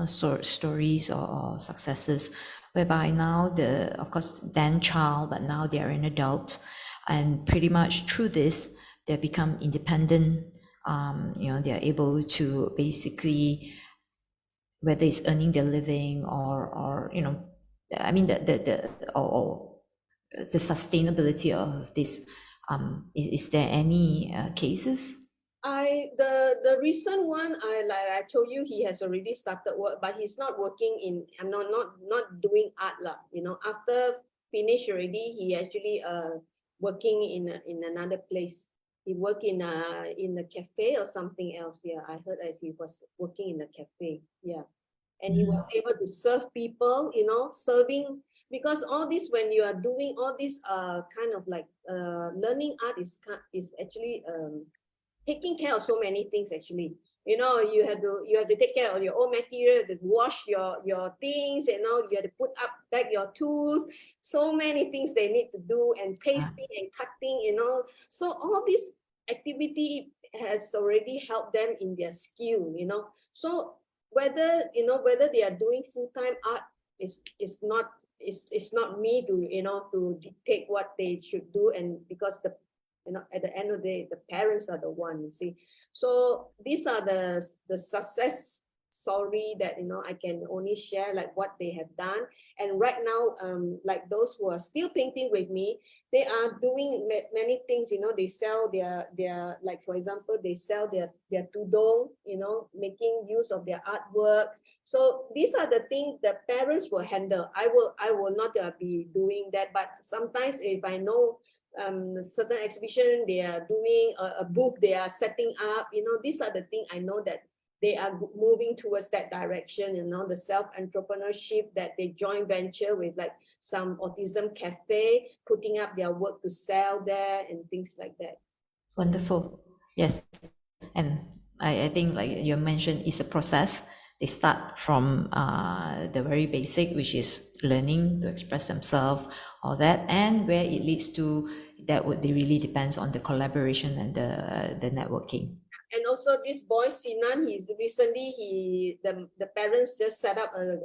stories or successes whereby now of course then child, but now they are an adult, and pretty much through this they become independent. They are able to basically, whether it's earning their living or I mean the sustainability of this. Is there any cases? The recent one, like I told you, he has already started work, but he's not working in. I'm not doing art lah. After finish already, he actually working in another place. He worked in a cafe or something else. Yeah, I heard that he was working in a cafe. Yeah, and he was able to serve people. Serving, because all this, when you are doing all this kind of like learning art is actually taking care of so many things actually. You have to take care of your own material, to wash your things, you have to put up back your tools, so many things they need to do, and pasting and cutting, so all this activity has already helped them in their skill. So whether they are doing full-time art is not, it's not me to to dictate what they should do, and because at the end of the day, the parents are the one, you see. So these are the success story that I can only share, like what they have done. And right now, like those who are still painting with me, they are doing many things. They sell their like, for example, they sell their tudong, making use of their artwork. So these are the things the parents will handle. I will not be doing that, but sometimes if I know certain exhibition they are doing, a booth they are setting up, these are the things I know that they are moving towards that direction, the self-entrepreneurship, that they joint venture with like some autism cafe, putting up their work to sell there and things like that. Wonderful. Yes. And I think, like you mentioned, it's a process. They start from the very basic, which is learning to express themselves, all that, and where it leads to that really depends on the collaboration and the networking. And also this boy Sinan, the parents just set up a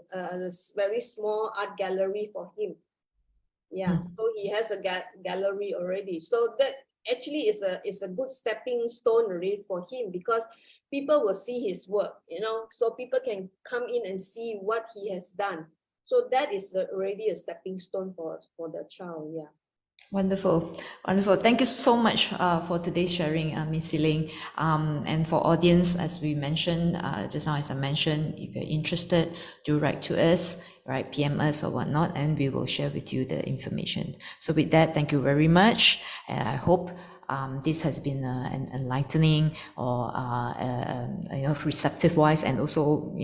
very small art gallery for him. Yeah, so he has a gallery already. So that actually is a good stepping stone already for him, because people will see his work, so people can come in and see what he has done. So that is already a stepping stone for the child. Yeah. Wonderful, wonderful. Thank you so much for today's sharing, Ms. Siling. And for audience, as we mentioned, just now as I mentioned, if you're interested, do write to us, right, PM us or whatnot, and we will share with you the information. So with that, thank you very much. And I hope this has been an enlightening or receptive wise, and also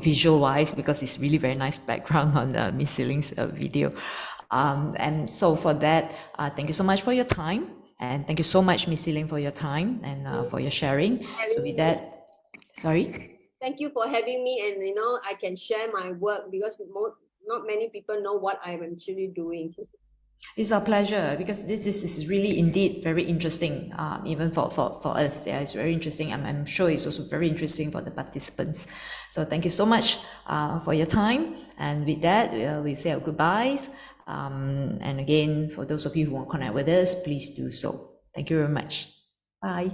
visual wise, because it's really very nice background on Ms. Siling's video. And so for that, thank you so much for your time, and thank you so much, Ms. Siling, for your time and for your sharing. So with that, sorry. Thank you for having me, and I can share my work, because not many people know what I'm actually doing. It's our pleasure, because this is really indeed very interesting, even for us. Yeah, it's very interesting. I'm sure it's also very interesting for the participants. So thank you so much for your time. And with that, we say our goodbyes. And again, for those of you who want to connect with us, please do so. Thank you very much. Bye.